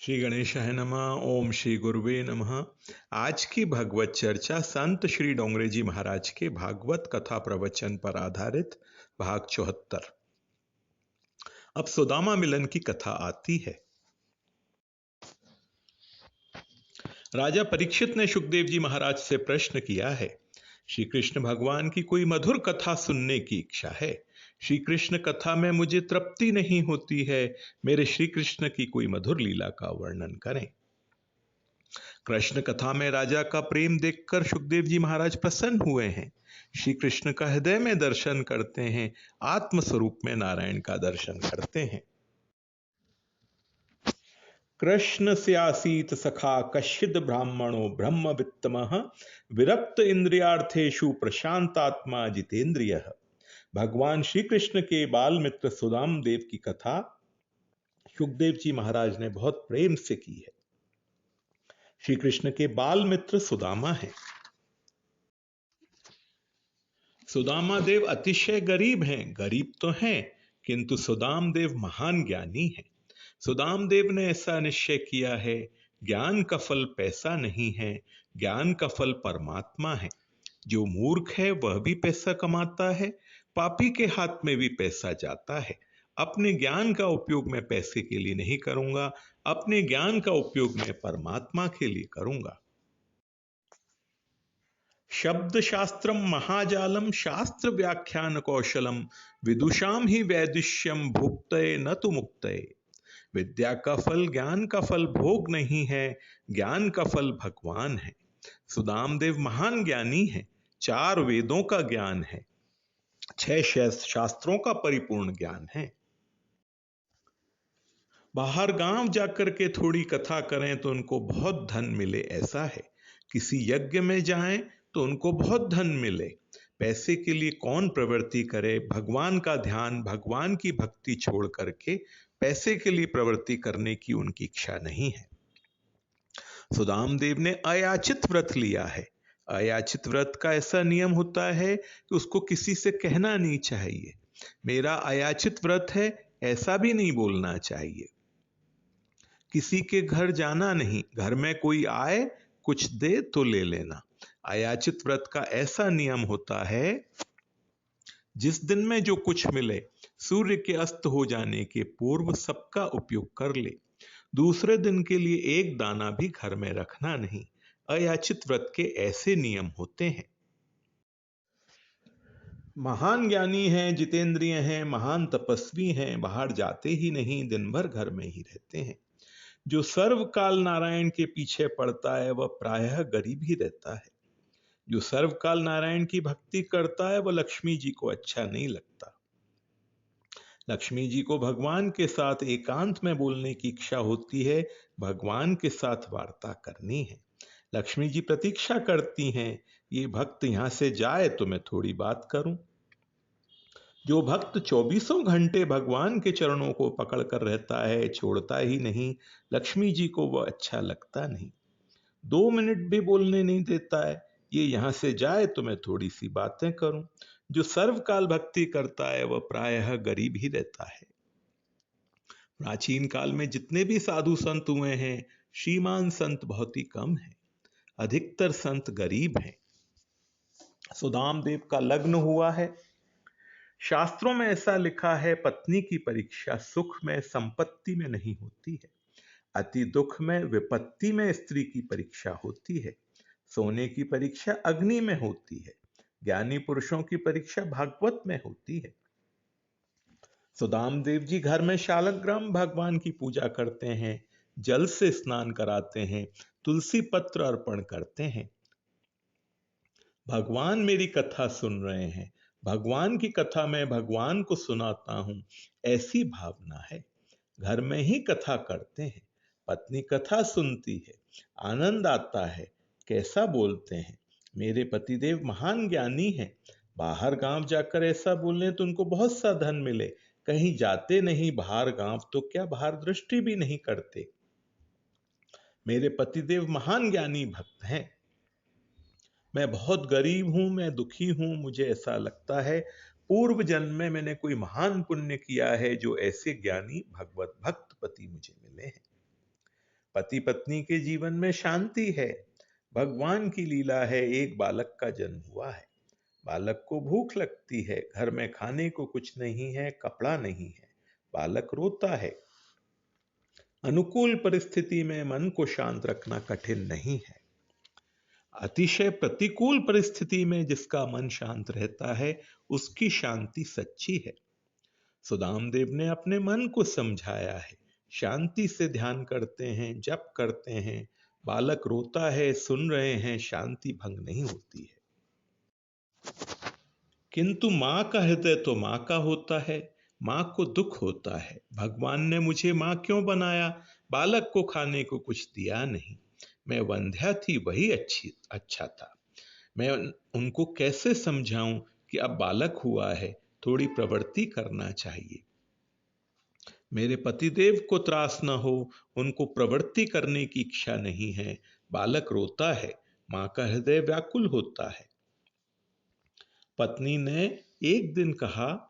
श्री गणेशाय नमः। ओम श्री गुरुवे नमः। आज की भगवत चर्चा संत श्री डोंगरे जी महाराज के भागवत कथा प्रवचन पर आधारित भाग 74। अब सुदामा मिलन की कथा आती है। राजा परीक्षित ने सुखदेव जी महाराज से प्रश्न किया है, श्री कृष्ण भगवान की कोई मधुर कथा सुनने की इच्छा है। श्री कृष्ण कथा में मुझे तृप्ति नहीं होती है। मेरे श्री कृष्ण की कोई मधुर लीला का वर्णन करें। कृष्ण कथा में राजा का प्रेम देखकर सुखदेव जी महाराज प्रसन्न हुए हैं। श्री कृष्ण का हृदय में दर्शन करते हैं, आत्म स्वरूप में नारायण का दर्शन करते हैं। कृष्ण से आसीत सखा कश्चिद ब्राह्मणो ब्रह्म वित्तमः विरक्त इंद्रियार्थेषु प्रशांतात्मा जितेंद्रिय। भगवान श्री कृष्ण के बाल मित्र सुदाम देव की कथा सुखदेव जी महाराज ने बहुत प्रेम से की है। श्री कृष्ण के बाल मित्र सुदामा हैं। सुदामा देव अतिशय गरीब हैं। गरीब तो हैं, किंतु सुदाम देव महान ज्ञानी हैं। सुदाम देव ने ऐसा निश्चय किया है, ज्ञान का फल पैसा नहीं है, ज्ञान का फल परमात्मा है। जो मूर्ख है वह भी पैसा कमाता है, पापी के हाथ में भी पैसा जाता है। अपने ज्ञान का उपयोग मैं पैसे के लिए नहीं करूंगा, अपने ज्ञान का उपयोग मैं परमात्मा के लिए करूंगा। शब्द शास्त्रम महाजालम शास्त्र व्याख्यान कौशलम विदुषाम ही वैदुष्यम भुक्तये न तो मुक्तये। विद्या का फल ज्ञान का फल भोग नहीं है, ज्ञान का फल भगवान है। सुदामदेव महान ज्ञानी है। 4 वेदों का ज्ञान है, 6 शास्त्रों का परिपूर्ण ज्ञान है। बाहर गांव जाकर के थोड़ी कथा करें तो उनको बहुत धन मिले, ऐसा है। किसी यज्ञ में जाएं तो उनको बहुत धन मिले। पैसे के लिए कौन प्रवृत्ति करे। भगवान का ध्यान, भगवान की भक्ति छोड़ करके पैसे के लिए प्रवृत्ति करने की उनकी इच्छा नहीं है। सुदामदेव ने अयाचित व्रत लिया है। अयाचित व्रत का ऐसा नियम होता है कि उसको किसी से कहना नहीं चाहिए। मेरा अयाचित व्रत है, ऐसा भी नहीं बोलना चाहिए। किसी के घर जाना नहीं, घर में कोई आए कुछ दे तो ले लेना। अयाचित व्रत का ऐसा नियम होता है, जिस दिन में जो कुछ मिले सूर्य के अस्त हो जाने के पूर्व सबका उपयोग कर ले। दूसरे दिन के लिए एक दाना भी घर में रखना नहीं। अयाचित व्रत के ऐसे नियम होते हैं। महान ज्ञानी हैं, जितेंद्रिय हैं, महान तपस्वी हैं, बाहर जाते ही नहीं, दिन भर घर में ही रहते हैं। जो सर्वकाल नारायण के पीछे पड़ता है वह प्रायः गरीब ही रहता है। जो सर्वकाल नारायण की भक्ति करता है वह लक्ष्मी जी को अच्छा नहीं लगता। लक्ष्मी जी को भगवान के साथ एकांत में बोलने की इच्छा होती है, भगवान के साथ वार्ता करनी है। लक्ष्मी जी प्रतीक्षा करती हैं, ये भक्त यहां से जाए तो मैं थोड़ी बात करूं। जो भक्त 24 घंटे भगवान के चरणों को पकड़कर रहता है, छोड़ता ही नहीं, लक्ष्मी जी को वह अच्छा लगता नहीं। 2 मिनट भी बोलने नहीं देता है, ये यहां से जाए तो मैं थोड़ी सी बातें करूं। जो सर्वकाल भक्ति करता है वह प्रायः गरीब ही रहता है। प्राचीन काल में जितने भी साधु संत हुए हैं, श्रीमान संत बहुत ही कम है। अधिकतर संत गरीब हैं। सुदाम देव का लग्न हुआ है। शास्त्रों में ऐसा लिखा है, पत्नी की परीक्षा सुख में संपत्ति में नहीं होती है, अति दुख में विपत्ति में स्त्री की परीक्षा होती है। सोने की परीक्षा अग्नि में होती है, ज्ञानी पुरुषों की परीक्षा भागवत में होती है। सुदामदेव जी घर में शालग्राम भगवान की पूजा करते हैं, जल से स्नान कराते हैं, तुलसी पत्र अर्पण करते हैं। भगवान मेरी कथा सुन रहे हैं, भगवान की कथा में भगवान को सुनाता हूं, ऐसी भावना है। घर में ही कथा करते हैं, पत्नी कथा सुनती है, आनंद आता है। कैसा बोलते हैं, मेरे पतिदेव महान ज्ञानी हैं। बाहर गांव जाकर ऐसा बोलें तो उनको बहुत सा धन मिले। कहीं जाते नहीं बाहर गांव तो क्या बाहर दृष्टि भी नहीं करते। मेरे पतिदेव महान ज्ञानी भक्त हैं। मैं बहुत गरीब हूं, मैं दुखी हूं। मुझे ऐसा लगता है पूर्व जन्म में मैंने कोई महान पुण्य किया है, जो ऐसे ज्ञानी भगवत भक्त पति मुझे मिले हैं। पति पत्नी के जीवन में शांति है। भगवान की लीला है, एक बालक का जन्म हुआ है। बालक को भूख लगती है, घर में खाने को कुछ नहीं है, कपड़ा नहीं है, बालक रोता है। अनुकूल परिस्थिति में मन को शांत रखना कठिन नहीं है। अतिशय प्रतिकूल परिस्थिति में जिसका मन शांत रहता है, उसकी शांति सच्ची है। सुदामदेव ने अपने मन को समझाया है। शांति से ध्यान करते हैं, जप करते हैं, बालक रोता है, सुन रहे हैं, शांति भंग नहीं होती है। किंतु मां का हृदय तो मां का होता है। मां को दुख होता है, भगवान ने मुझे मां क्यों बनाया, बालक को खाने को कुछ दिया नहीं। मैं वंध्या थी, वही अच्छा था। मैं उनको कैसे समझाऊं कि अब बालक हुआ है, थोड़ी प्रवृत्ति करना चाहिए। मेरे पतिदेव को त्रास न हो, उनको प्रवृत्ति करने की इच्छा नहीं है। बालक रोता है, मां का हृदय व्याकुल होता है। पत्नी ने एक दिन कहा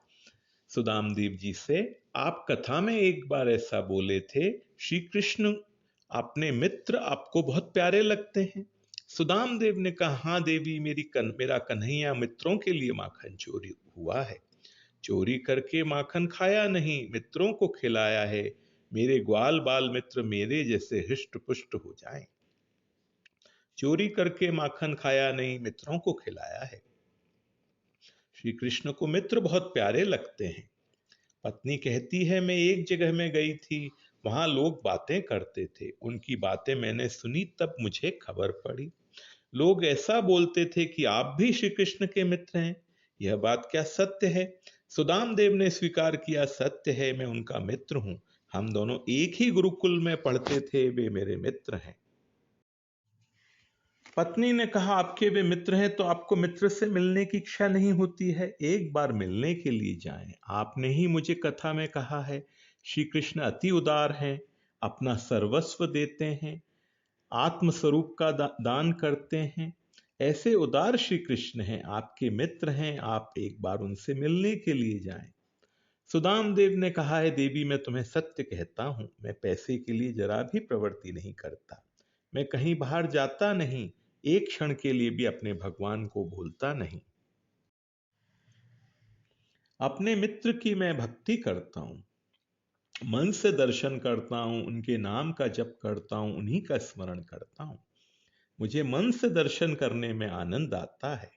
सुदामदेव जी से, आप कथा में एक बार ऐसा बोले थे, श्री कृष्ण अपने मित्र आपको बहुत प्यारे लगते हैं। सुदामदेव ने कहा, हाँ देवी, मेरा कन्हैया मित्रों के लिए माखन चोरी हुआ है। चोरी करके माखन खाया नहीं, मित्रों को खिलाया है। मेरे ग्वाल बाल मित्र मेरे जैसे हृष्ट पुष्ट हो जाएं। चोरी करके माखन खाया नहीं, मित्रों को खिलाया है। श्री कृष्ण को मित्र बहुत प्यारे लगते हैं। पत्नी कहती है, मैं एक जगह में गई थी, वहां लोग बातें करते थे, उनकी बातें मैंने सुनी, तब मुझे खबर पड़ी। लोग ऐसा बोलते थे कि आप भी श्री कृष्ण के मित्र हैं। यह बात क्या सत्य है? सुदामदेव ने स्वीकार किया, सत्य है, मैं उनका मित्र हूं। हम दोनों एक ही गुरुकुल में पढ़ते थे, वे मेरे मित्र हैं। पत्नी ने कहा, आपके वे मित्र हैं तो आपको मित्र से मिलने की इच्छा नहीं होती है? एक बार मिलने के लिए जाएं। आपने ही मुझे कथा में कहा है, श्री कृष्ण अति उदार हैं, अपना सर्वस्व देते हैं, आत्मस्वरूप का दान करते हैं। ऐसे उदार श्री कृष्ण हैं, आपके मित्र हैं, आप एक बार उनसे मिलने के लिए जाएं। सुदामदेव ने कहा है, देवी, मैं तुम्हें सत्य कहता हूं, मैं पैसे के लिए जरा भी प्रवृत्ति नहीं करता। मैं कहीं बाहर जाता नहीं, एक क्षण के लिए भी अपने भगवान को भूलता नहीं। अपने मित्र की मैं भक्ति करता हूं, मन से दर्शन करता हूं, उनके नाम का जप करता हूं, उन्हीं का स्मरण करता हूं। मुझे मन से दर्शन करने में आनंद आता है।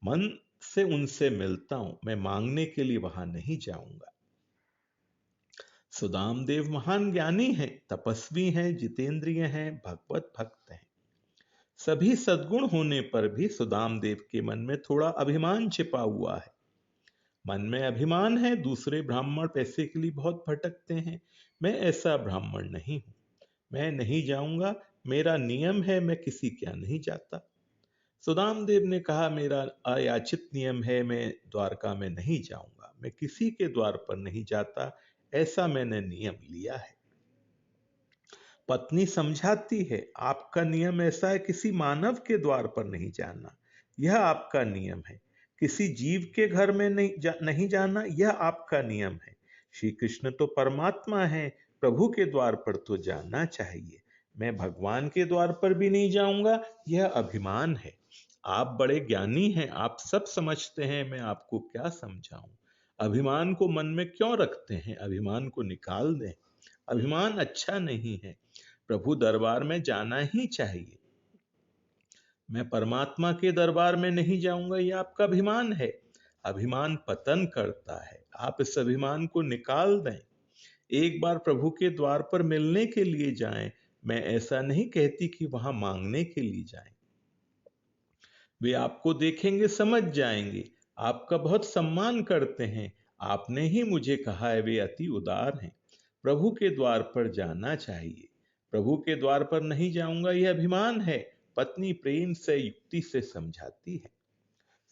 मन से उनसे मिलता हूं, मैं मांगने के लिए वहां नहीं जाऊंगा। सुदामदेव महान ज्ञानी हैं, तपस्वी हैं, जितेंद्रिय हैं, भगवत भक्त हैं। सभी सद्गुण होने पर भी सुदामदेव के मन में थोड़ा अभिमान छिपा हुआ है। मन में अभिमान है, दूसरे ब्राह्मण पैसे के लिए बहुत भटकते हैं, मैं ऐसा ब्राह्मण नहीं हूं, मैं नहीं जाऊंगा, मेरा नियम है, मैं किसी क्या नहीं जाता। सुदामदेव ने कहा, मेरा अयाचित नियम है, मैं द्वारका में नहीं जाऊंगा, मैं किसी के द्वार पर नहीं जाता, ऐसा मैंने नियम लिया है। पत्नी समझाती है, आपका नियम ऐसा है, किसी मानव के द्वार पर नहीं जाना, यह आपका नियम है। किसी जीव के घर में नहीं जाना, यह आपका नियम है। श्री कृष्ण तो परमात्मा है, प्रभु के द्वार पर तो जाना चाहिए। मैं भगवान के द्वार पर भी नहीं जाऊंगा, यह अभिमान है। आप बड़े ज्ञानी हैं, आप सब समझते हैं, मैं आपको क्या समझाऊं। अभिमान को मन में क्यों रखते हैं? अभिमान को निकाल दें। अभिमान अच्छा नहीं है, प्रभु दरबार में जाना ही चाहिए। मैं परमात्मा के दरबार में नहीं जाऊंगा, यह आपका अभिमान है। अभिमान पतन करता है, आप इस अभिमान को निकाल दें। एक बार प्रभु के द्वार पर मिलने के लिए जाएं। मैं ऐसा नहीं कहती कि वहां मांगने के लिए जाएं। वे आपको देखेंगे, समझ जाएंगे, आपका बहुत सम्मान करते हैं। आपने ही मुझे कहा है, वे अति उदार हैं, प्रभु के द्वार पर जाना चाहिए। प्रभु के द्वार पर नहीं जाऊंगा, यह अभिमान है। पत्नी प्रेम से युक्ति से समझाती है।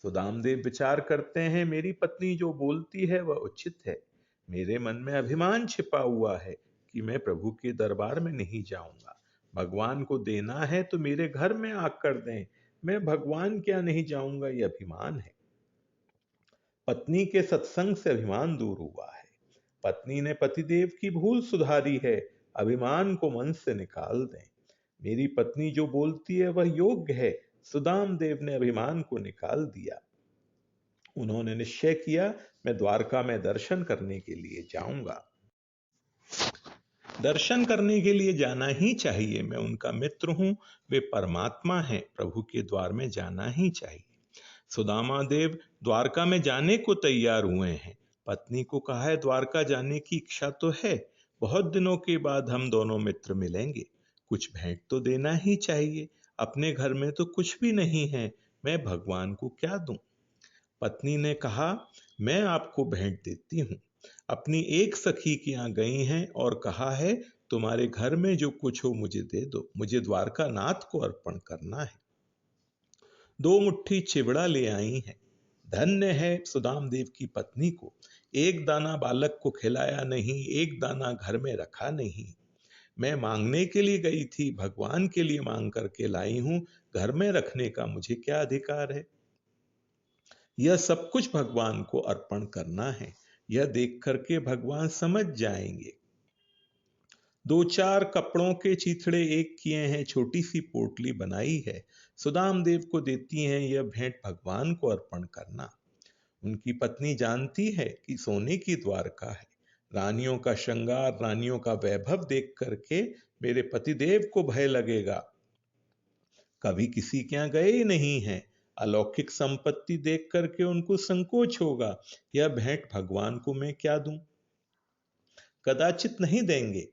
सुदामदेव विचार करते हैं, मेरी पत्नी जो बोलती है वह उचित है। मेरे मन में अभिमान छिपा हुआ है कि मैं प्रभु के दरबार में नहीं जाऊंगा। भगवान को देना है तो मेरे घर में आकर दें, मैं भगवान क्या नहीं जाऊंगा, यह अभिमान है। पत्नी के सत्संग से अभिमान दूर हुआ है। पत्नी ने पतिदेव की भूल सुधारी है, अभिमान को मन से निकाल दें। मेरी पत्नी जो बोलती है वह योग्य है। सुदाम देव ने अभिमान को निकाल दिया। उन्होंने निश्चय किया, मैं द्वारका में दर्शन करने के लिए जाऊंगा। दर्शन करने के लिए जाना ही चाहिए। मैं उनका मित्र हूं, वे परमात्मा हैं, प्रभु के द्वार में जाना ही चाहिए। सुदामा देव द्वारका में जाने को तैयार हुए हैं। पत्नी को कहा है, द्वारका जाने की इच्छा तो है, बहुत दिनों के बाद हम दोनों मित्र मिलेंगे, कुछ भेंट तो देना ही चाहिए। अपने घर में तो कुछ भी नहीं है, मैं भगवान को क्या दूं? पत्नी ने कहा, मैं आपको भेंट देती हूं। अपनी एक सखी के यहाँ गई हैं और कहा है, तुम्हारे घर में जो कुछ हो मुझे दे दो, मुझे द्वारका नाथ को अर्पण करना है। 2 मुट्ठी चिवड़ा ले आई हैं। धन्य है सुदाम देव की पत्नी को, एक दाना बालक को खिलाया नहीं, एक दाना घर में रखा नहीं। मैं मांगने के लिए गई थी, भगवान के लिए मांग करके लाई हूं, घर में रखने का मुझे क्या अधिकार है? यह सब कुछ भगवान को अर्पण करना है, यह देख करके भगवान समझ जाएंगे। 2-4 कपड़ों के चीथड़े एक किए हैं, छोटी सी पोटली बनाई है, सुदाम देव को देती हैं, यह भेंट भगवान को अर्पण करना। उनकी पत्नी जानती है कि सोने की द्वारका है, रानियों का श्रृंगार, रानियों का वैभव देख करके मेरे पतिदेव को भय लगेगा। कभी किसी के यहाँ गए ही नहीं हैं, अलौकिक संपत्ति देख करके उनको संकोच होगा, यह भेंट भगवान को मैं क्या दूं? कदाचित नहीं देंगे।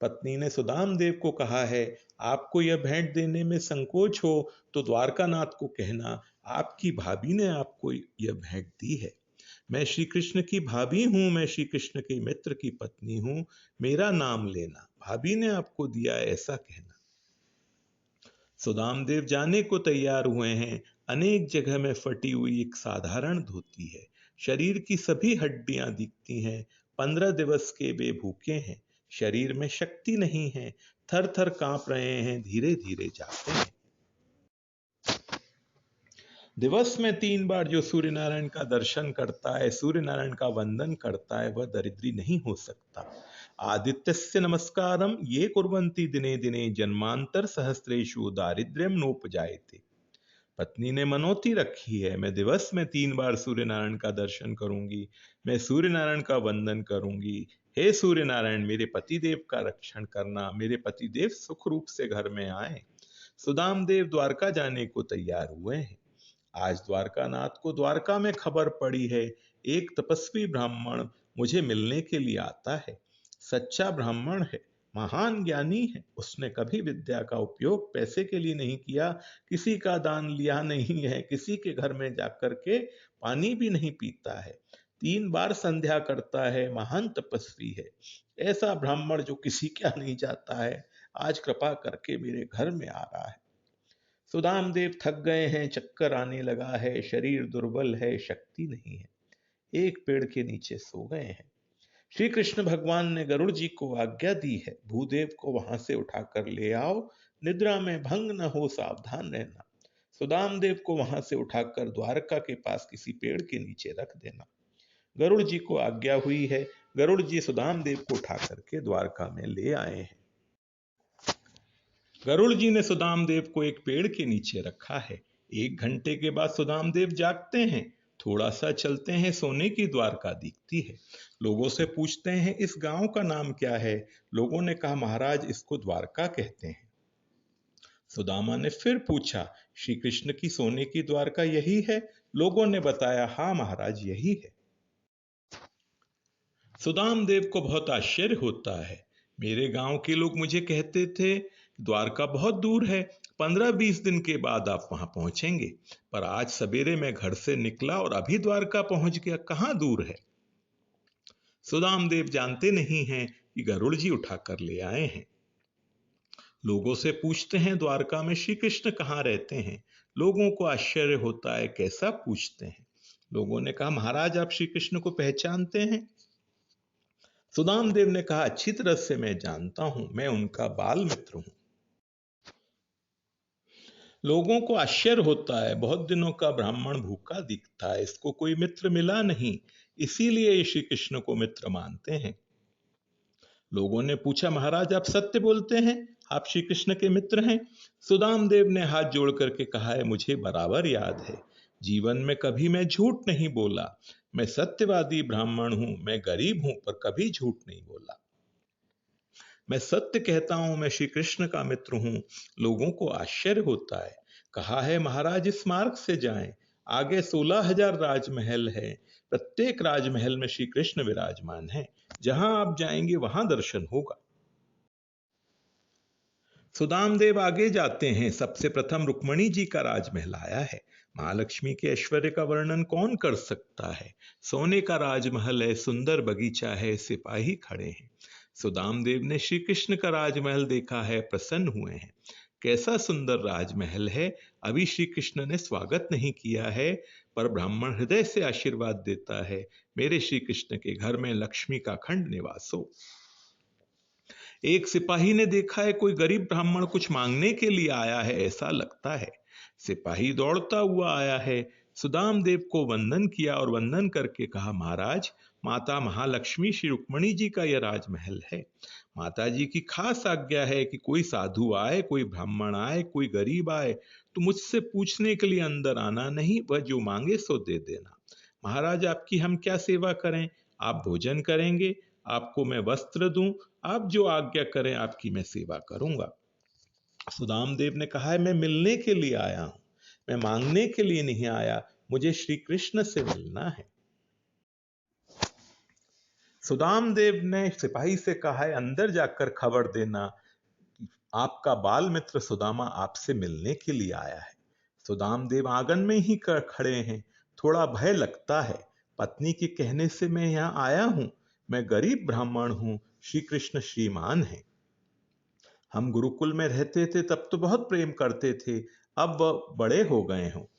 पत्नी ने सुदाम देव को कहा है, आपको यह भेंट देने में संकोच हो तो द्वारकानाथ को कहना, आपकी भाभी ने आपको यह भेंट दी है। मैं श्री कृष्ण की भाभी हूं, मैं श्री कृष्ण के मित्र की पत्नी हूं, मेरा नाम लेना, भाभी ने आपको दिया है ऐसा कहना। सुदाम देव जाने को तैयार हुए हैं। अनेक जगह में फटी हुई एक साधारण धोती है, शरीर की सभी हड्डियां दिखती हैं। 15 दिवस के वे भूखे हैं, शरीर में शक्ति नहीं है, थर थर कांप रहे हैं, धीरे धीरे जाते हैं। दिवस में 3 बार जो सूर्य नारायण का दर्शन करता है, सूर्य नारायण का वंदन करता है, वह दरिद्री नहीं हो सकता। आदित्यस्य नमस्कारम ये कुर्वन्ति दिने दिने जन्मांतर सहस्त्रेषु दारिद्र्यम नोपजायते। पत्नी ने मनौती रखी है, मैं दिवस में 3 बार सूर्य नारायण का दर्शन करूंगी, मैं सूर्य नारायण का वंदन करूंगी। हे सूर्य नारायण, मेरे पतिदेव का रक्षण करना, मेरे पतिदेव सुख रूप से घर में आए। सुदाम देव द्वारका जाने को तैयार हुए हैं। आज द्वारकानाथ को द्वारका में खबर पड़ी है, एक तपस्वी ब्राह्मण मुझे मिलने के लिए आता है। सच्चा ब्राह्मण है, महान ज्ञानी है, उसने कभी विद्या का उपयोग पैसे के लिए नहीं किया, किसी का दान लिया नहीं है, किसी के घर में जाकर के पानी भी नहीं पीता है, 3 बार संध्या करता है, महान तपस्वी है। ऐसा ब्राह्मण जो किसी क्या नहीं जाता है, आज कृपा करके मेरे घर में आ रहा है। सुदाम देव थक गए हैं, चक्कर आने लगा है, शरीर दुर्बल है, शक्ति नहीं है, एक पेड़ के नीचे सो गए हैं। श्री कृष्ण भगवान ने गरुड़ जी को आज्ञा दी है, भूदेव को वहां से उठाकर ले आओ, निद्रा में भंग न हो, सावधान रहना। सुदाम देव को वहां से उठाकर द्वारका के पास किसी पेड़ के नीचे रख देना। गरुड़ जी को आज्ञा हुई है, गरुड़ जी सुदाम देव को उठा करके द्वारका में ले आए हैं। गरुड़ जी ने सुदाम देव को एक पेड़ के नीचे रखा है। 1 घंटे के बाद सुदाम देव जागते हैं, थोड़ा सा चलते हैं, सोने की द्वारका दिखती है। लोगों से पूछते हैं, इस गांव का नाम क्या है? लोगों ने कहा, महाराज इसको द्वारका कहते हैं। सुदामा ने फिर पूछा, श्री कृष्ण की सोने की द्वारका यही है? लोगों ने बताया, हाँ महाराज यही है। सुदाम देव को बहुत आश्चर्य होता है, मेरे गांव के लोग मुझे कहते थे द्वारका बहुत दूर है, 15-20 दिन के बाद आप वहां पहुंचेंगे, पर आज सवेरे मैं घर से निकला और अभी द्वारका पहुंच गया, कहां दूर है? सुदाम देव जानते नहीं हैं कि गरुड़ जी उठाकर ले आए हैं। लोगों से पूछते हैं, द्वारका में श्री कृष्ण कहाँ रहते हैं? लोगों को आश्चर्य होता है, कैसा पूछते हैं? लोगों ने कहा, महाराज आप श्री कृष्ण को पहचानते हैं? सुदाम देव ने कहा, अच्छी तरह से मैं जानता हूं, मैं उनका बाल मित्र हूं। लोगों को आश्चर्य होता है, बहुत दिनों का ब्राह्मण भूखा दिखता है, इसको कोई मित्र मिला नहीं, इसीलिए ये श्री कृष्ण को मित्र मानते हैं। लोगों ने पूछा, महाराज आप सत्य बोलते हैं, आप श्री कृष्ण के मित्र हैं? सुदाम देव ने हाथ जोड़ करके कहा है, मुझे बराबर याद है, जीवन में कभी मैं झूठ नहीं बोला। मैं सत्यवादी ब्राह्मण हूं, मैं गरीब हूं, पर कभी झूठ नहीं बोला। मैं सत्य कहता हूं, मैं श्री कृष्ण का मित्र हूं। लोगों को आश्चर्य होता है। कहा है, महाराज इस मार्ग से जाएं, आगे 16,000 राजमहल है, प्रत्येक राजमहल में श्री कृष्ण विराजमान है, जहां आप जाएंगे वहां दर्शन होगा। सुदाम देव आगे जाते हैं। सबसे प्रथम रुक्मणी जी का राजमहल आया है। महालक्ष्मी के ऐश्वर्य का वर्णन कौन कर सकता है। सोने का राजमहल है, सुंदर बगीचा है, सिपाही खड़े हैं। सुदाम देव ने श्री कृष्ण का राजमहल देखा है, प्रसन्न हुए हैं। कैसा सुंदर राजमहल है। अभी श्री कृष्ण ने स्वागत नहीं किया है, पर ब्राह्मण हृदय से आशीर्वाद देता है, मेरे श्री कृष्ण के घर में लक्ष्मी का खंड निवास हो। एक सिपाही ने देखा है, कोई गरीब ब्राह्मण कुछ मांगने के लिए आया है ऐसा लगता है। सिपाही दौड़ता हुआ आया है, सुदाम देव को वंदन किया और वंदन करके कहा, महाराज माता महालक्ष्मी श्री रुक्मणी जी का यह राजमहल है। माता जी की खास आज्ञा है कि कोई साधु आए, कोई ब्राह्मण आए, कोई गरीब आए तो मुझसे पूछने के लिए अंदर आना नहीं, वह जो मांगे सो दे देना। महाराज आपकी हम क्या सेवा करें। आप भोजन करेंगे, आपको मैं वस्त्र दूं, आप जो आज्ञा करें आपकी मैं सेवा करूंगा। सुदाम देव ने कहा है, मैं मिलने के लिए आया हूं, मैं मांगने के लिए नहीं आया, मुझे श्री कृष्ण से मिलना है। सुदाम देव ने सिपाही से कहा है, अंदर जाकर खबर देना, आपका बाल मित्र सुदामा आपसे मिलने के लिए आया है। सुदाम देव आंगन में ही खड़े हैं। थोड़ा भय लगता है। पत्नी के कहने से मैं यहां आया हूं, मैं गरीब ब्राह्मण हूं, श्री कृष्ण श्रीमान है। हम गुरुकुल में रहते थे तब तो बहुत प्रेम करते थे, अब बड़े हो गए हो,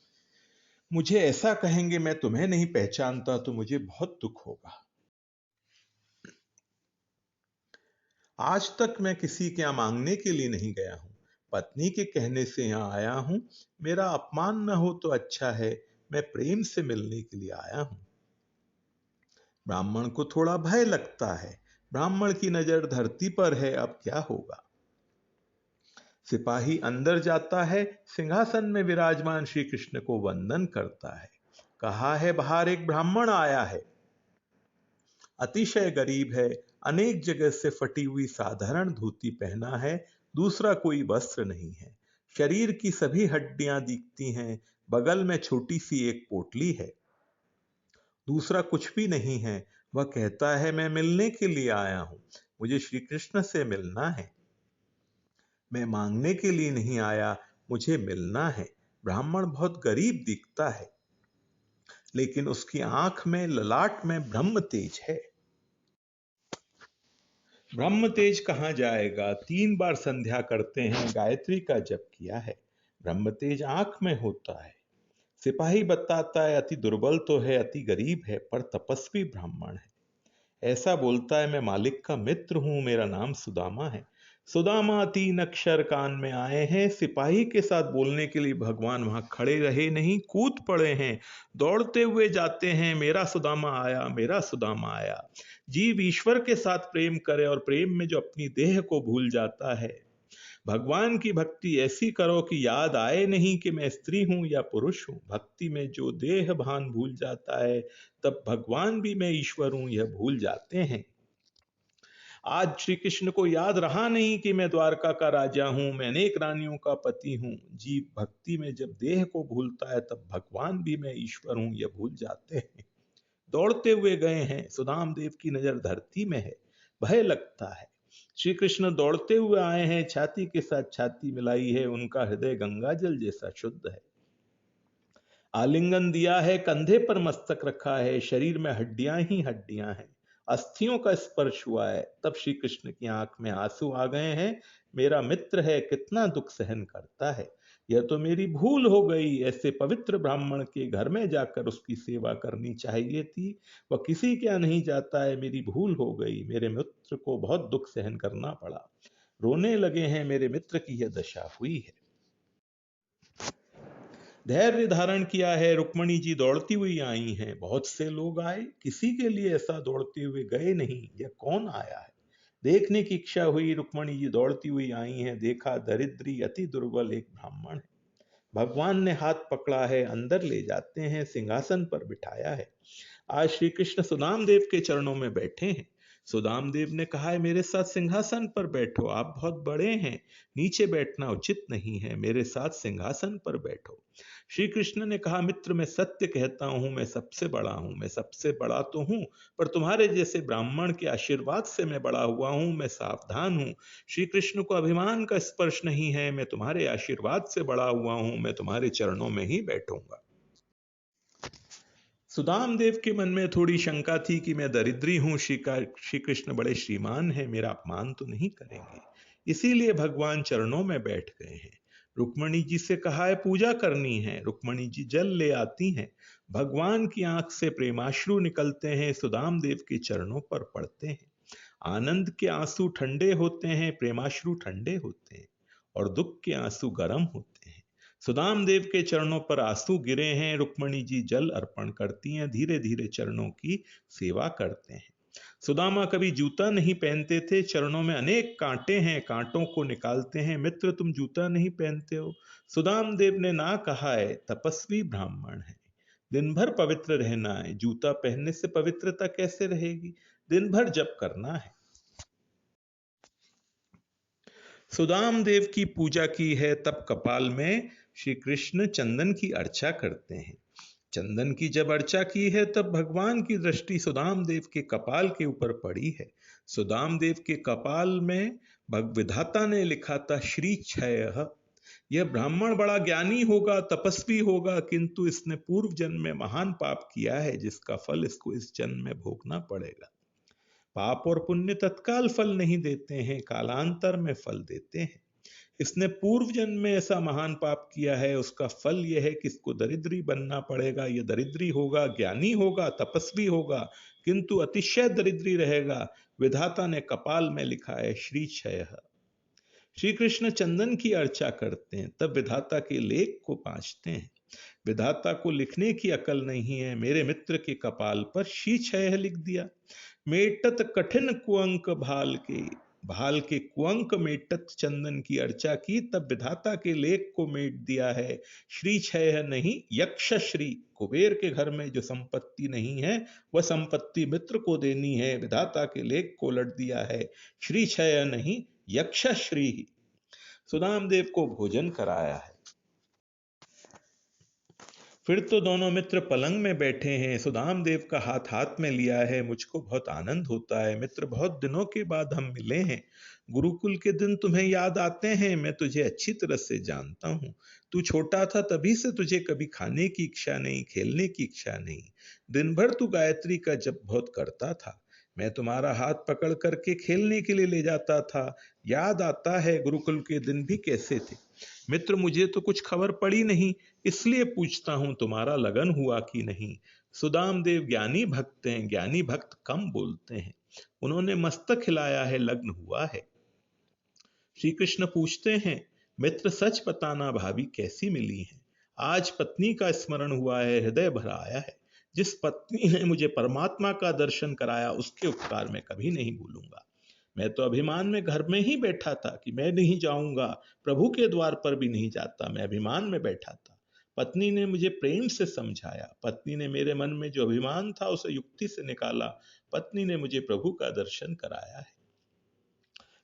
मुझे ऐसा कहेंगे मैं तुम्हें नहीं पहचानता तो मुझे बहुत दुख होगा। आज तक मैं किसी के यहाँ मांगने के लिए नहीं गया हूं, पत्नी के कहने से यहाँ आया हूं। मेरा अपमान न हो तो अच्छा है, मैं प्रेम से मिलने के लिए आया हूं। ब्राह्मण को थोड़ा भय लगता है। ब्राह्मण की नजर धरती पर है, अब क्या होगा। सिपाही अंदर जाता है, सिंहासन में विराजमान श्री कृष्ण को वंदन करता है। कहा है, बाहर एक ब्राह्मण आया है, अतिशय गरीब है, अनेक जगह से फटी हुई साधारण धोती पहना है, दूसरा कोई वस्त्र नहीं है। शरीर की सभी हड्डियां दिखती हैं, बगल में छोटी सी एक पोटली है, दूसरा कुछ भी नहीं है। वह कहता है, मैं मिलने के लिए आया हूं, मुझे श्री कृष्ण से मिलना है, मैं मांगने के लिए नहीं आया, मुझे मिलना है। ब्राह्मण बहुत गरीब दिखता है, लेकिन उसकी आंख में, ललाट में ब्रह्म तेज है। ब्रह्म तेज कहां जाएगा। 3 बार संध्या करते हैं, गायत्री का जप किया है, ब्रह्म तेज आंख में होता है। सिपाही बताता है, अति दुर्बल तो है, अति गरीब है, पर तपस्वी ब्राह्मण है। ऐसा बोलता है, मैं मालिक का मित्र हूं, मेरा नाम सुदामा है। सुदामा 3 अक्षर कान में आए हैं। सिपाही के साथ बोलने के लिए भगवान वहां खड़े रहे नहीं, कूद पड़े हैं, दौड़ते हुए जाते हैं, मेरा सुदामा आया, मेरा सुदामा आया। जीव ईश्वर के साथ प्रेम करे और प्रेम में जो अपनी देह को भूल जाता है, भगवान की भक्ति ऐसी करो कि याद आए नहीं कि मैं स्त्री हूं या पुरुष हूं। भक्ति में जो देह भान भूल जाता है, तब भगवान भी मैं ईश्वर हूं यह भूल जाते हैं। आज श्री कृष्ण को याद रहा नहीं कि मैं द्वारका का राजा हूं, मैं अनेक रानियों का पति हूं। जीव भक्ति में जब देह को भूलता है, तब भगवान भी मैं ईश्वर हूं यह भूल जाते हैं। दौड़ते हुए गए हैं, सुदाम देव की नजर धरती में है, भय लगता है। श्री कृष्ण दौड़ते हुए आए हैं, छाती के साथ छाती मिलाई है, उनका हृदय गंगा जल जैसा शुद्ध है। आलिंगन दिया है, कंधे पर मस्तक रखा है, शरीर में हड्डियां ही हड्डियां हैं, अस्थियों का स्पर्श हुआ है। तब श्री कृष्ण की आंख में आंसू आ गए हैं। मेरा मित्र है, कितना दुख सहन करता है, यह तो मेरी भूल हो गई। ऐसे पवित्र ब्राह्मण के घर में जाकर उसकी सेवा करनी चाहिए थी, वह किसी क्या नहीं जाता है, मेरी भूल हो गई। मेरे मित्र को बहुत दुख सहन करना पड़ा, रोने लगे हैं, मेरे मित्र की यह दशा हुई है। धैर्य धारण किया है, रुक्मणी जी दौड़ती हुई आई हैं। बहुत से लोग आए, किसी के लिए ऐसा दौड़ते हुए गए नहीं। यह कौन आया है। देखने की इच्छा हुई, रुक्मणी जी दौड़ती हुई आई हैं, देखा दरिद्री अति दुर्बल एक ब्राह्मण है। भगवान ने हाथ पकड़ा है, अंदर ले जाते हैं, सिंहासन पर बिठाया है। आज श्री कृष्ण सुदाम देव के चरणों में बैठे हैं। सुदाम देव ने कहा है मेरे साथ सिंहासन पर बैठो, आप बहुत बड़े हैं, नीचे बैठना उचित नहीं है, मेरे साथ सिंहासन पर बैठो। श्री कृष्ण ने कहा मित्र मैं सत्य कहता हूं, मैं सबसे बड़ा हूं, मैं सबसे बड़ा तो हूं, पर तुम्हारे जैसे ब्राह्मण के आशीर्वाद से मैं बड़ा हुआ हूं, मैं सावधान हूं। श्री कृष्ण को अभिमान का स्पर्श नहीं है, मैं तुम्हारे आशीर्वाद से बड़ा हुआ हूं, मैं तुम्हारे चरणों में ही बैठूंगा। सुदाम देव के मन में थोड़ी शंका थी कि मैं दरिद्री हूं, श्री कृष्ण बड़े श्रीमान हैं, मेरा अपमान तो नहीं करेंगे, इसीलिए भगवान चरणों में बैठ गए हैं। रुक्मणी जी से कहा है पूजा करनी है, रुक्मणी जी जल ले आती हैं। भगवान की आंख से प्रेमाश्रु निकलते हैं, सुदाम देव के चरणों पर पड़ते हैं। आनंद के आंसू ठंडे होते हैं, प्रेमाश्रु ठंडे होते हैं, और दुख के आंसू गर्म होते हैं। सुदाम देव के चरणों पर आंसू गिरे हैं, रुक्मणी जी जल अर्पण करती हैं, धीरे धीरे चरणों की सेवा करते हैं। सुदामा कभी जूता नहीं पहनते थे, चरणों में अनेक कांटे हैं, कांटों को निकालते हैं। मित्र तुम जूता नहीं पहनते हो? सुदाम देव ने ना कहा है, तपस्वी ब्राह्मण है, दिन भर पवित्र रहना है, जूता पहनने से पवित्रता कैसे रहेगी? दिन भर जप करना है। सुदाम देव की पूजा की है, तब कपाल में श्री कृष्ण चंदन की अर्चा करते हैं। चंदन की जब अर्चा की है तब भगवान की दृष्टि सुदाम देव के कपाल के ऊपर पड़ी है। सुदाम देव के कपाल में विधाता ने लिखा था श्री क्षय। यह ब्राह्मण बड़ा ज्ञानी होगा, तपस्वी होगा, किंतु इसने पूर्व जन्म में महान पाप किया है, जिसका फल इसको इस जन्म में भोगना पड़ेगा। पाप और पुण्य तत्काल फल नहीं देते हैं, कालांतर में फल देते हैं। इसने पूर्व जन्म में ऐसा महान पाप किया है, उसका फल यह है कि इसको दरिद्री बनना पड़ेगा। यह दरिद्री होगा, ज्ञानी होगा, तपस्वी होगा, किंतु अतिशय दरिद्री रहेगा। विधाता ने कपाल में लिखा है श्री क्षय। श्री कृष्ण चंदन की अर्चा करते हैं, तब विधाता के लेख को पांचते हैं। विधाता को लिखने की अकल नहीं है, मेरे मित्र के कपाल पर श्री क्षय लिख दिया। मेटत कठिन कुअंक भाल के कुअंक मेटत चंदन की अर्चा की, तब विधाता के लेख को मेट दिया है। श्री क्षय नहीं, यक्ष श्री। कुबेर के घर में जो संपत्ति नहीं है वह संपत्ति मित्र को देनी है, विधाता के लेख को उलट दिया है। श्री क्षय नहीं, यक्ष श्री। सुदाम देव को भोजन कराया है। फिर तो दोनों मित्र पलंग में बैठे हैं, सुदाम देव का हाथ हाथ में लिया है। मुझको बहुत आनंद होता है, मित्र बहुत दिनों के बाद हम मिले हैं। गुरुकुल के दिन तुम्हें याद आते हैं, मैं तुझे अच्छी तरह से जानता हूं। तू छोटा था तभी से तुझे कभी खाने की इच्छा नहीं, खेलने की इच्छा नहीं। दिन भर तू गायत्री का जप बहुत करता था, मैं तुम्हारा हाथ पकड़ करके खेलने के लिए ले जाता था। याद आता है गुरुकुल के दिन भी कैसे थे। मित्र मुझे तो कुछ खबर पड़ी नहीं, इसलिए पूछता हूं तुम्हारा लगन हुआ कि नहीं। सुदाम देव ज्ञानी भक्त हैं, ज्ञानी भक्त कम बोलते हैं। उन्होंने मस्तक हिलाया है, लग्न हुआ है। श्री कृष्ण पूछते हैं मित्र सच बताना, भाभी कैसी मिली है? आज पत्नी का स्मरण हुआ है, हृदय भर आया है। जिस पत्नी ने मुझे परमात्मा का दर्शन कराया उसके उपकार मैं कभी नहीं भूलूंगा। मैं तो अभिमान में घर में ही बैठा था कि मैं नहीं जाऊंगा, प्रभु के द्वार पर भी नहीं जाता, मैं अभिमान में बैठा था। पत्नी ने मुझे प्रेम से समझाया, पत्नी ने मेरे मन में जो अभिमान था उसे युक्ति से निकाला, पत्नी ने मुझे प्रभु का दर्शन कराया है।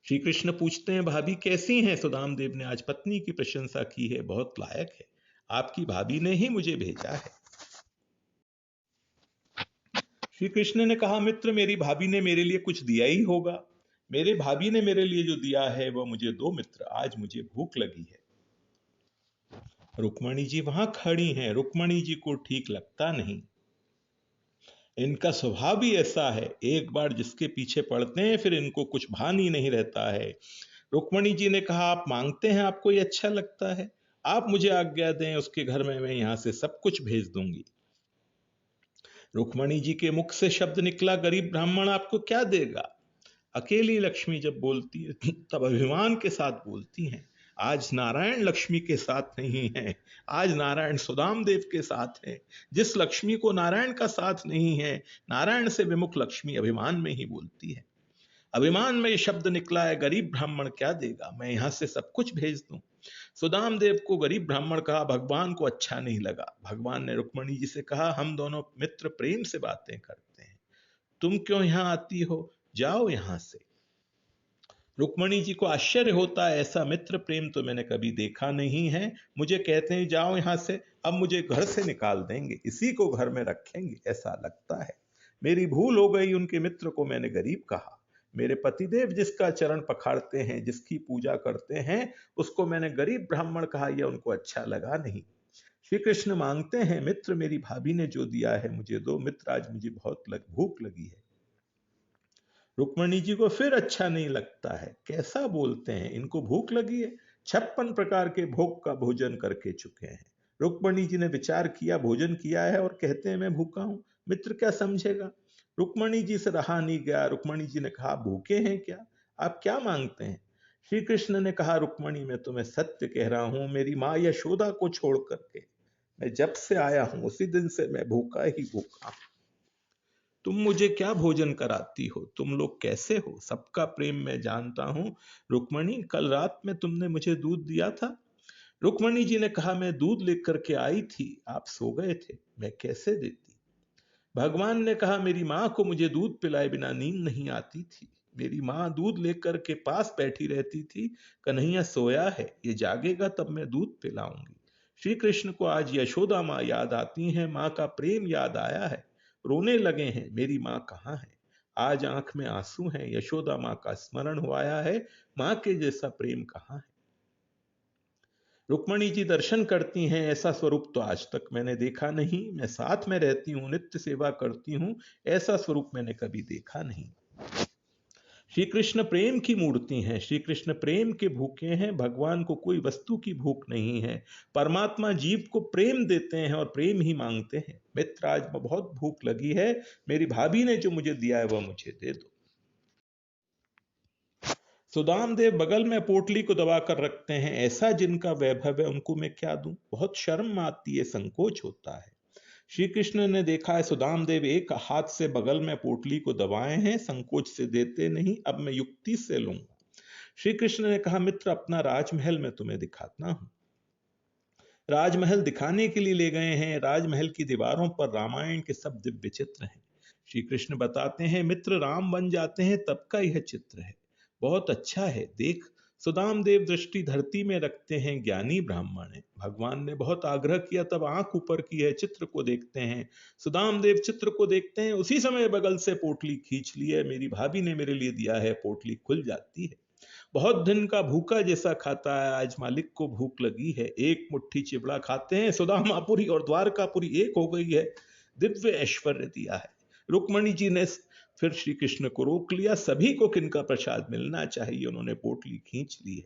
श्री कृष्ण पूछते हैं भाभी कैसी हैं? सुदाम देव ने आज पत्नी की प्रशंसा की है, बहुत लायक है, आपकी भाभी ने ही मुझे भेजा है। श्री कृष्ण ने कहा मित्र मेरी भाभी ने मेरे लिए कुछ दिया ही होगा। मेरे भाभी ने मेरे लिए जो दिया है वह मुझे दो मित्र, आज मुझे भूख लगी है। रुक्मणी जी वहां खड़ी हैं, रुक्मणी जी को ठीक लगता नहीं। इनका स्वभाव भी ऐसा है, एक बार जिसके पीछे पड़ते हैं फिर इनको कुछ भान ही नहीं रहता है। रुक्मणी जी ने कहा आप मांगते हैं, आपको ये अच्छा लगता है, आप मुझे आज्ञा दें, उसके घर में मैं यहां से सब कुछ भेज दूंगी। रुक्मणी जी के मुख से शब्द निकला गरीब ब्राह्मण आपको क्या देगा? अकेली लक्ष्मी जब बोलती है तब अभिमान के साथ बोलती हैं। आज नारायण लक्ष्मी के साथ नहीं है, आज नारायण सुदाम देव के साथ है। जिस लक्ष्मी को नारायण का साथ नहीं है, नारायण से विमुख लक्ष्मी अभिमान में ही बोलती है। अभिमान में ये शब्द निकला है, गरीब ब्राह्मण क्या देगा, मैं यहां से सब कुछ भेज दूं। सुदाम देव को गरीब ब्राह्मण कहा, भगवान को अच्छा नहीं लगा। भगवान ने रुक्मणी जी से कहा, हम दोनों मित्र प्रेम से बातें करते हैं, तुम क्यों यहां आती हो, जाओ यहां से। रुक्मणी जी को आश्चर्य होता है, ऐसा मित्र प्रेम तो मैंने कभी देखा नहीं है। मुझे कहते हैं जाओ यहां से, अब मुझे घर से निकाल देंगे, इसी को घर में रखेंगे ऐसा लगता है। मेरी भूल हो गई, उनके मित्र को मैंने गरीब कहा। मेरे पतिदेव जिसका चरण पखाड़ते हैं, जिसकी पूजा करते हैं, उसको मैंने गरीब ब्राह्मण कहा, यह उनको अच्छा लगा नहीं। श्री कृष्ण मांगते हैं, मित्र मेरी भाभी ने जो दिया है मुझे दो, मित्र आज मुझे बहुत भूख लगी है। रुक्मणी जी को फिर अच्छा नहीं लगता है, कैसा बोलते हैं, इनको भूख लगी है, 56 प्रकार के भोग का भोजन करके चुके हैं। रुक्मणी जी ने विचार किया, भोजन किया है और कहते हैं मैं भूखा हूं, मित्र क्या समझेगा। रुक्मणी जी से रहा नहीं गया, रुक्मणी जी ने कहा, भूखे हैं क्या, आप क्या मांगते हैं। श्री कृष्ण ने कहा, रुक्मणी मैं तुम्हें सत्य कह रहा हूं, मेरी माँ यशोदा को छोड़ करके मैं जब से आया हूं उसी दिन से मैं भूखा ही भूखा हूं। तुम मुझे क्या भोजन कराती हो, तुम लोग कैसे हो, सबका प्रेम मैं जानता हूं। रुक्मणी कल रात में तुमने मुझे दूध दिया था। रुक्मणी जी ने कहा, मैं दूध लेकर के आई थी, आप सो गए थे, मैं कैसे देती। भगवान ने कहा, मेरी माँ को मुझे दूध पिलाए बिना नींद नहीं आती थी, मेरी माँ दूध लेकर के पास बैठी रहती थी, कन्हैया सोया है, ये जागेगा तब मैं दूध पिलाऊंगी। श्री कृष्ण को आज यशोदा माँ याद आती हैं, माँ का प्रेम याद आया है, रोने लगे हैं, मेरी माँ कहाँ है। आज आंख में आंसू हैं, यशोदा माँ का स्मरण हो आया है, माँ के जैसा प्रेम कहाँ है। रुक्मणी जी दर्शन करती हैं, ऐसा स्वरूप तो आज तक मैंने देखा नहीं, मैं साथ में रहती हूँ, नित्य सेवा करती हूँ, ऐसा स्वरूप मैंने कभी देखा नहीं। श्री कृष्ण प्रेम की मूर्ति हैं, श्री कृष्ण प्रेम के भूखे हैं, भगवान को कोई वस्तु की भूख नहीं है। परमात्मा जीव को प्रेम देते हैं और प्रेम ही मांगते हैं। मित्र आज बहुत भूख लगी है, मेरी भाभी ने जो मुझे दिया है वह मुझे दे दो। सुदाम देव बगल में पोटली को दबा कर रखते हैं, ऐसा जिनका वैभव है उनको मैं क्या दूं, बहुत शर्म आती है, संकोच होता है। श्री कृष्ण ने देखा है सुदाम देव एक हाथ से बगल में पोटली को दबाए हैं, संकोच से देते नहीं, अब मैं युक्ति से लूंगा। श्री कृष्ण ने कहा, मित्र अपना राजमहल मैं तुम्हें दिखाता हूं। राजमहल दिखाने के लिए ले गए हैं, राजमहल की दीवारों पर रामायण के सब दिव्य चित्र हैं। श्री कृष्ण बताते हैं, मित्र राम बन जाते हैं तब का यह चित्र है, बहुत अच्छा है, देख। सुदाम देव दृष्टि धरती में रखते हैं, ज्ञानी ब्राह्मण है। भगवान ने बहुत आग्रह किया तब आंख ऊपर की है, चित्र को देखते हैं। सुदाम देव चित्र को देखते हैं, उसी समय बगल से पोटली खींच ली है, मेरी भाभी ने मेरे लिए दिया है, पोटली खुल जाती है। बहुत दिन का भूखा जैसा खाता है, आज मालिक को भूख लगी है, एक मुट्ठी चिवड़ा खाते हैं, सुदामापुरी और द्वारकापुरी एक हो गई है, दिव्य ऐश्वर्य दिया है। रुक्मणी जी ने फिर श्री कृष्ण को रोक लिया, सभी को किनका प्रसाद मिलना चाहिए, उन्होंने पोटली खींच ली है।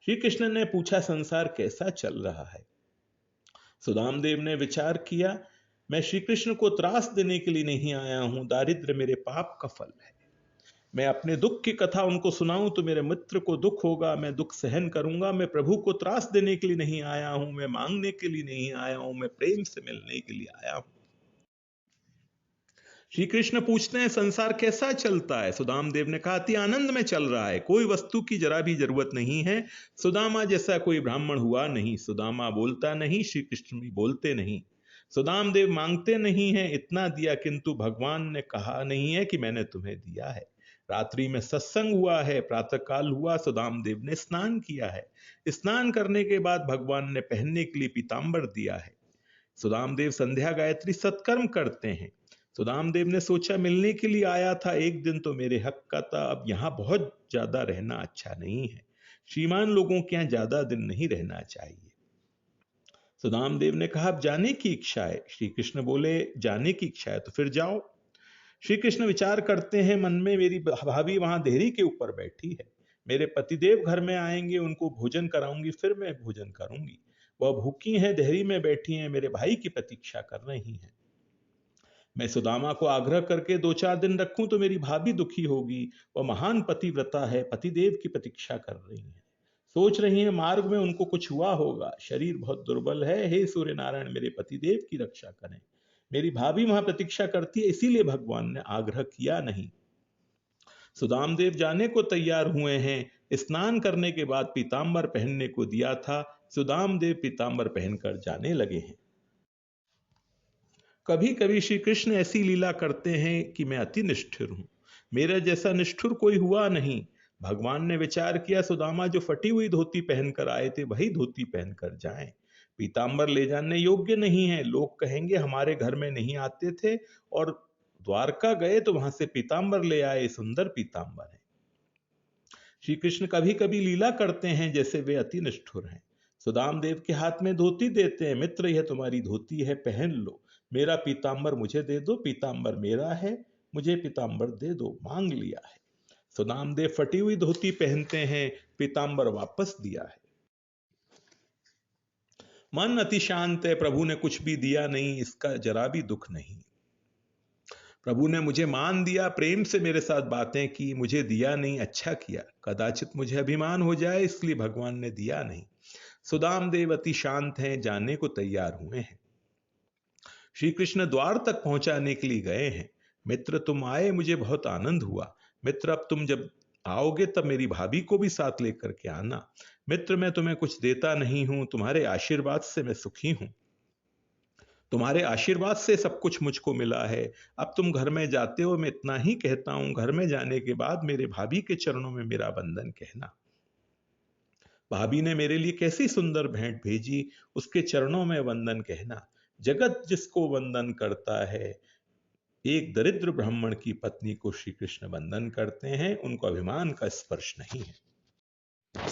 श्री कृष्ण ने पूछा, संसार कैसा चल रहा है। सुदामदेव ने विचार किया, मैं श्री कृष्ण को त्रास देने के लिए नहीं आया हूं, दारिद्र्य मेरे पाप का फल है। मैं अपने दुख की कथा उनको सुनाऊं तो मेरे मित्र को दुख होगा, मैं दुख सहन करूंगा। मैं प्रभु को त्रास देने के लिए नहीं आया हूं, मैं मांगने के लिए नहीं आया हूं, मैं प्रेम से मिलने के लिए आया हूं। श्री कृष्ण पूछते हैं, संसार कैसा चलता है। सुदाम देव ने कहा, अति आनंद में चल रहा है, कोई वस्तु की जरा भी जरूरत नहीं है। सुदामा जैसा कोई ब्राह्मण हुआ नहीं, सुदामा बोलता नहीं, श्री कृष्ण भी बोलते नहीं। सुदाम देव मांगते नहीं है, इतना दिया, किंतु भगवान ने कहा नहीं है कि मैंने तुम्हें दिया है। रात्रि में सत्संग हुआ है, प्रातः काल हुआ, सुदाम देव ने स्नान किया है। स्नान करने के बाद भगवान ने पहनने के लिए पीतांबर दिया है। सुदाम देव संध्या गायत्री सत्कर्म करते हैं। सुदाम देव ने सोचा, मिलने के लिए आया था, एक दिन तो मेरे हक का था, अब यहां बहुत ज्यादा रहना अच्छा नहीं है, श्रीमान लोगों के यहां ज्यादा दिन नहीं रहना चाहिए। सुदाम देव ने कहा, अब जाने की इच्छा है। श्री कृष्ण बोले, जाने की इच्छा है तो फिर जाओ। श्री कृष्ण विचार करते हैं मन में, मेरी भाभी वहां देहरी के ऊपर बैठी है, मेरे पतिदेव घर में आएंगे, उनको भोजन कराऊंगी, फिर मैं भोजन करूंगी। वह भूखी हैं, देहरी में बैठी हैं, मेरे भाई की प्रतीक्षा कर रही हैं। मैं सुदामा को आग्रह करके 2-4 दिन रखूं तो मेरी भाभी दुखी होगी, वह महान पतिव्रता है, पतिदेव की प्रतीक्षा कर रही है, सोच रही है मार्ग में उनको कुछ हुआ होगा, शरीर बहुत दुर्बल है, हे सूर्य नारायण मेरे पतिदेव की रक्षा करें। मेरी भाभी वहां प्रतीक्षा करती है, इसीलिए भगवान ने आग्रह किया नहीं। सुदामदेव जाने को तैयार हुए हैं। स्नान करने के बाद पीतांबर पहनने को दिया था। सुदामदेव पीतांबर पहनकर जाने लगे हैं। कभी कभी श्री कृष्ण ऐसी लीला करते हैं कि मैं अति निष्ठुर हूं। मेरा जैसा निष्ठुर कोई हुआ नहीं। भगवान ने विचार किया, सुदामा जो फटी हुई धोती पहनकर आए थे वही धोती पहनकर जाएं। पीतांबर ले जाने योग्य नहीं है, लोग कहेंगे हमारे घर में नहीं आते थे और द्वारका गए तो वहां से पीतांबर ले आए, सुंदर पीतांबर है। श्री कृष्ण कभी कभी लीला करते हैं जैसे वे अति निष्ठुर हैं। सुदामदेव के हाथ में धोती देते हैं, मित्र यह तुम्हारी धोती है, पहन लो। मेरा पीतांबर मुझे दे दो, पीतांबर मेरा है, मुझे पीतांबर दे दो, मांग लिया है। सुदामदेव फटी हुई धोती पहनते हैं, पीतांबर वापस दिया है। मन अति शांत है, प्रभु ने कुछ भी दिया नहीं, इसका जरा भी दुख नहीं। प्रभु ने मुझे मान दिया, प्रेम से मेरे साथ बातें की, मुझे दिया नहीं, अच्छा किया। कदाचित मुझे अभिमान हो जाए इसलिए भगवान ने दिया नहीं। सुदामदेव अति शांत हैं, जाने को तैयार हुए हैं। श्री कृष्ण द्वार तक पहुंचाने के लिए गए हैं। मित्र तुम आए, मुझे बहुत आनंद हुआ। मित्र अब तुम जब आओगे तब मेरी भाभी को भी साथ लेकर के आना। मित्र मैं तुम्हें कुछ देता नहीं हूं, तुम्हारे आशीर्वाद से मैं सुखी हूं। तुम्हारे आशीर्वाद से सब कुछ मुझको मिला है। अब तुम घर में जाते हो, मैं इतना ही कहता हूं, घर में जाने के बाद मेरे भाभी के चरणों में मेरा वंदन कहना। भाभी ने मेरे लिए कैसी सुंदर भेंट भेजी, उसके चरणों में वंदन कहना। जगत जिसको वंदन करता है, एक दरिद्र ब्राह्मण की पत्नी को श्री कृष्ण वंदन करते हैं, उनको अभिमान का स्पर्श नहीं है।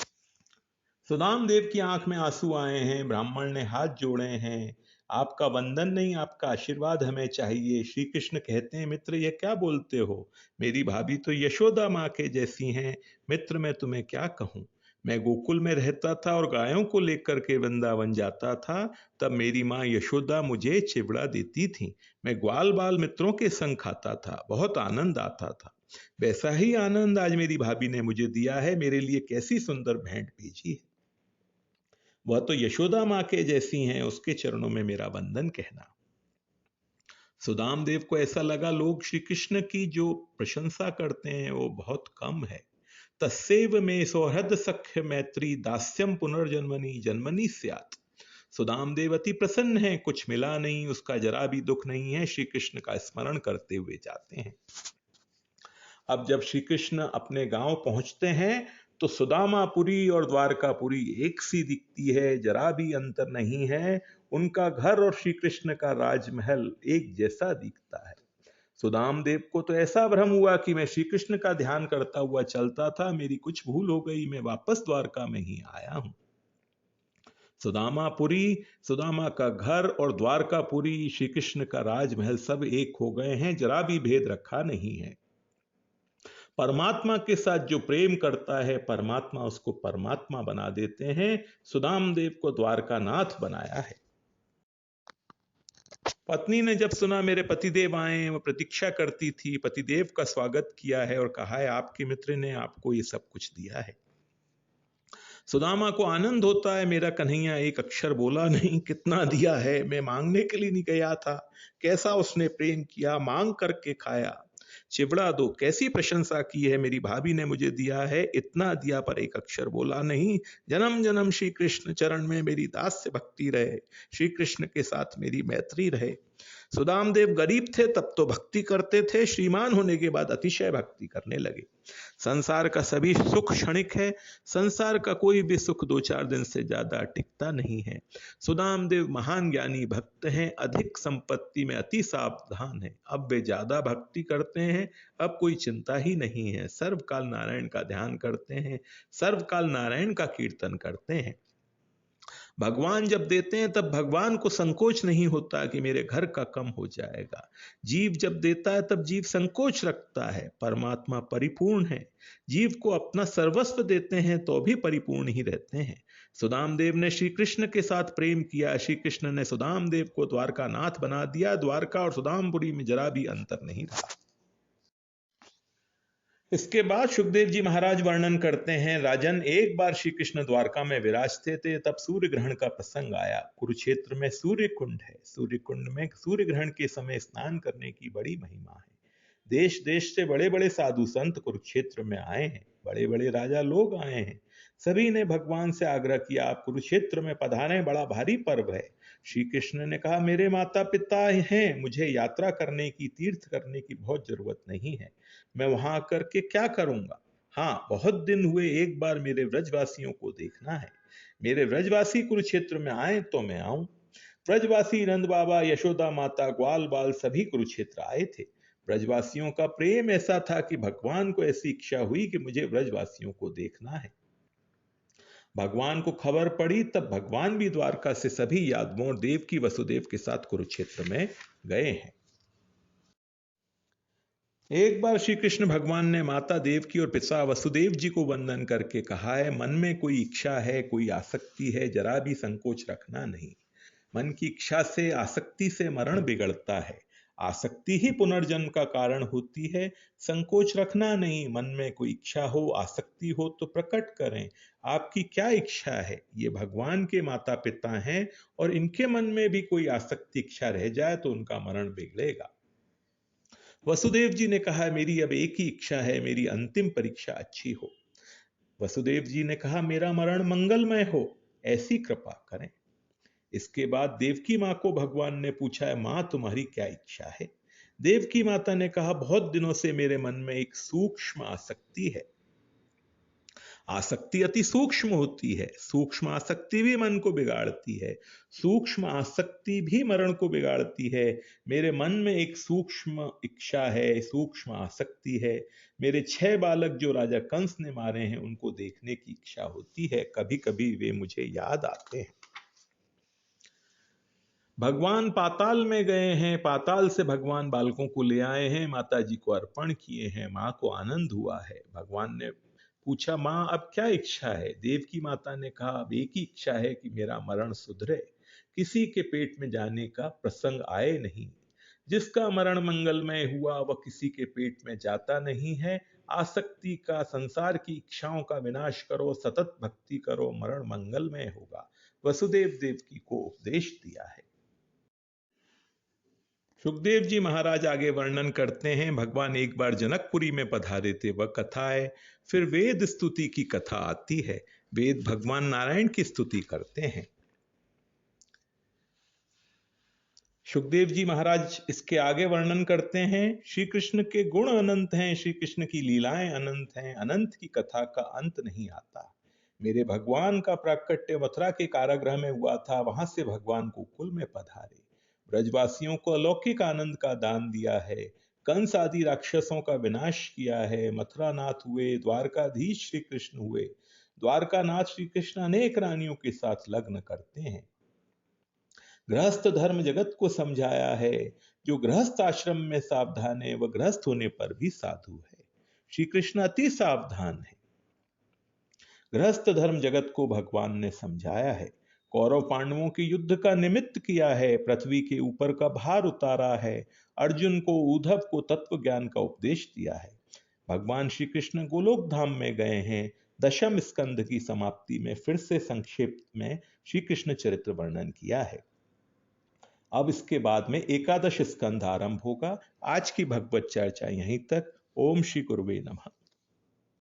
सुदामदेव की आंख में आंसू आए हैं। ब्राह्मण ने हाथ जोड़े हैं, आपका वंदन नहीं, आपका आशीर्वाद हमें चाहिए। श्री कृष्ण कहते हैं, मित्र ये क्या बोलते हो, मेरी भाभी तो यशोदा माँ के जैसी हैं। मित्र मैं तुम्हें क्या कहूँ, मैं गोकुल में रहता था और गायों को लेकर के वृंदावन जाता था, तब मेरी माँ यशोदा मुझे चिवड़ा देती थी। मैं ग्वाल बाल मित्रों के संग खाता था, बहुत आनंद आता था। वैसा ही आनंद आज मेरी भाभी ने मुझे दिया है, मेरे लिए कैसी सुंदर भेंट भेजी है। वह तो यशोदा माँ के जैसी हैं, उसके चरणों में मेरा वंदन कहना। सुदामदेव को ऐसा लगा लोग श्री कृष्ण की जो प्रशंसा करते हैं वो बहुत कम है। तस्सेव में सौहृद सख्य मैत्री दास्यम पुनर्जन्मनि जन्मनि स्यात्। सुदामदेव अति प्रसन्न है, कुछ मिला नहीं, उसका जरा भी दुख नहीं है। श्री कृष्ण का स्मरण करते हुए जाते हैं। अब जब श्री कृष्ण अपने गांव पहुंचते हैं तो सुदामापुरी और द्वारकापुरी एक सी दिखती है, जरा भी अंतर नहीं है। उनका घर और श्री कृष्ण का राजमहल एक जैसा दिखता है। सुदामदेव को तो ऐसा भ्रम हुआ कि मैं श्री कृष्ण का ध्यान करता हुआ चलता था, मेरी कुछ भूल हो गई, मैं वापस द्वारका में ही आया हूं। सुदामापुरी, सुदामा का घर और द्वारकापुरी, श्री कृष्ण का राजमहल सब एक हो गए हैं, जरा भी भेद रखा नहीं है। परमात्मा के साथ जो प्रेम करता है, परमात्मा उसको परमात्मा बना देते हैं। सुदामदेव को द्वारकानाथ बनाया है। पत्नी ने जब सुना मेरे पतिदेव आए, वो प्रतीक्षा करती थी, पतिदेव का स्वागत किया है और कहा है आपके मित्र ने आपको ये सब कुछ दिया है। सुदामा को आनंद होता है, मेरा कन्हैया एक अक्षर बोला नहीं, कितना दिया है, मैं मांगने के लिए नहीं गया था। कैसा उसने प्रेम किया, मांग करके खाया। चिवड़ा दो, कैसी प्रशंसा की है, मेरी भाभी ने मुझे दिया है, इतना दिया पर एक अक्षर बोला नहीं। जन्म जन्म श्री कृष्ण चरण में मेरी दास्य भक्ति रहे, श्री कृष्ण के साथ मेरी मैत्री रहे। सुदामदेव गरीब थे तब तो भक्ति करते थे, श्रीमान होने के बाद अतिशय भक्ति करने लगे। संसार का सभी सुख क्षणिक है, संसार का कोई भी सुख 2-4 दिन से ज्यादा टिकता नहीं है। सुदामदेव महान ज्ञानी भक्त हैं, अधिक संपत्ति में अति सावधान है। अब वे ज्यादा भक्ति करते हैं, अब कोई चिंता ही नहीं है, सर्वकाल नारायण का ध्यान करते हैं, सर्वकाल नारायण का कीर्तन करते हैं। भगवान जब देते हैं तब भगवान को संकोच नहीं होता कि मेरे घर का कम हो जाएगा। जीव जब देता है तब जीव संकोच रखता है, परमात्मा परिपूर्ण है। जीव को अपना सर्वस्व देते हैं तो भी परिपूर्ण ही रहते हैं। सुदामदेव ने श्री कृष्ण के साथ प्रेम किया, श्री कृष्ण ने सुदामदेव को द्वारकानाथ बना दिया। द्वारका और सुदामपुरी में जरा भी अंतर नहीं रहा। इसके बाद सुखदेव जी महाराज वर्णन करते हैं, राजन एक बार श्री कृष्ण द्वारका में विराजते थे, तब सूर्य ग्रहण का प्रसंग आया। कुरुक्षेत्र में सूर्य कुंड है, सूर्य कुंड में सूर्य ग्रहण के समय स्नान करने की बड़ी महिमा है। देश देश से बड़े बड़े साधु संत कुरुक्षेत्र में आए हैं, बड़े बड़े राजा लोग आए हैं। सभी ने भगवान से आग्रह किया, आप कुरुक्षेत्र में पधारें, बड़ा भारी पर्व है। श्री कृष्ण ने कहा, मेरे माता पिता हैं, मुझे यात्रा करने की, तीर्थ करने की बहुत जरूरत नहीं है। मैं वहां आकर के क्या करूंगा? हाँ, बहुत दिन हुए, एक बार मेरे व्रजवासियों को देखना है। मेरे व्रजवासी कुरुक्षेत्र में आए तो मैं आऊं। व्रजवासी नंद बाबा, यशोदा माता, ग्वाल बाल सभी कुरुक्षेत्र आए थे। ब्रजवासियों का प्रेम ऐसा था कि भगवान को ऐसी इच्छा हुई कि मुझे ब्रजवासियों को देखना है। भगवान को खबर पड़ी, तब भगवान भी द्वारका से सभी यादवों, देवकी वसुदेव के साथ कुरुक्षेत्र में गए हैं। एक बार श्री कृष्ण भगवान ने माता देवकी और पिता वसुदेव जी को वंदन करके कहा है, मन में कोई इच्छा है, कोई आसक्ति है, जरा भी संकोच रखना नहीं। मन की इच्छा से, आसक्ति से मरण बिगड़ता है। आसक्ति ही पुनर्जन्म का कारण होती है। संकोच रखना नहीं। मन में कोई इच्छा हो, आसक्ति हो तो प्रकट करें। आपकी क्या इच्छा है? ये भगवान के माता पिता हैं, और इनके मन में भी कोई आसक्ति, इच्छा रह जाए तो उनका मरण बिगड़ेगा। वसुदेव जी ने कहा, मेरी अब एक ही इच्छा है, मेरी अंतिम परीक्षा अच्छी हो। वसुदेव जी ने कहा, मेरा मरण मंगलमय हो, ऐसी कृपा करें। इसके बाद देवकी मां को भगवान ने पूछा है, मां तुम्हारी क्या इच्छा है? देवकी माता ने कहा, बहुत दिनों से मेरे मन में एक सूक्ष्म आसक्ति है। आसक्ति अति सूक्ष्म होती है, सूक्ष्म आसक्ति भी मन को बिगाड़ती है, सूक्ष्म आसक्ति भी मरण को बिगाड़ती है। मेरे मन में एक सूक्ष्म इच्छा है, सूक्ष्म आसक्ति है। मेरे 6 बालक जो राजा कंस ने मारे हैं, उनको देखने की इच्छा होती है। कभी कभी वे मुझे याद आते हैं। भगवान पाताल में गए हैं, पाताल से भगवान बालकों को ले आए हैं, माता जी को अर्पण किए हैं। मां को आनंद हुआ है। भगवान ने पूछा, मां अब क्या इच्छा है? देवकी माता ने कहा, अब एक ही इच्छा है कि मेरा मरण सुधरे, किसी के पेट में जाने का प्रसंग आए नहीं। जिसका मरण मंगलमय हुआ वह किसी के पेट में जाता नहीं है। आसक्ति का, संसार की इच्छाओं का विनाश करो, सतत भक्ति करो, मरण मंगलमय होगा। वसुदेव देवकी को उपदेश दिया है। सुखदेव जी महाराज आगे वर्णन करते हैं, भगवान एक बार जनकपुरी में पधारे थे, वह कथा है। फिर वेद स्तुति की कथा आती है। वेद भगवान नारायण की स्तुति करते हैं। सुखदेव जी महाराज इसके आगे वर्णन करते हैं, श्री कृष्ण के गुण अनंत हैं, श्री कृष्ण की लीलाएं अनंत हैं, अनंत की कथा का अंत नहीं आता। मेरे भगवान का प्राकट्य मथुरा के कारागृह में हुआ था, वहां से भगवान गोकुल में पधारे, ब्रजवासियों को अलौकिक आनंद का दान दिया है, कंस आदि राक्षसों का विनाश किया है, मथुरा नाथ हुए, द्वारकाधीश श्री कृष्ण हुए। द्वारका नाथ श्री कृष्ण अनेक रानियों के साथ लग्न करते हैं। गृहस्थ धर्म जगत को समझाया है। जो गृहस्थ आश्रम में सावधान है, वह गृहस्थ होने पर भी साधु है। श्री कृष्ण अति सावधान है। गृहस्थ धर्म जगत को भगवान ने समझाया है। कौरव पांडवों के युद्ध का निमित्त किया है, पृथ्वी के ऊपर का भार उतारा है, अर्जुन को, उद्धव को तत्व ज्ञान का उपदेश दिया है। भगवान श्री कृष्ण गोलोक धाम में गए हैं। दशम स्कंद की समाप्ति में फिर से संक्षेप में श्री कृष्ण चरित्र वर्णन किया है। अब इसके बाद में एकादश स्कंध आरंभ होगा। आज की भगवत चर्चा यहीं तक। ओम श्री गुरुवे नमः।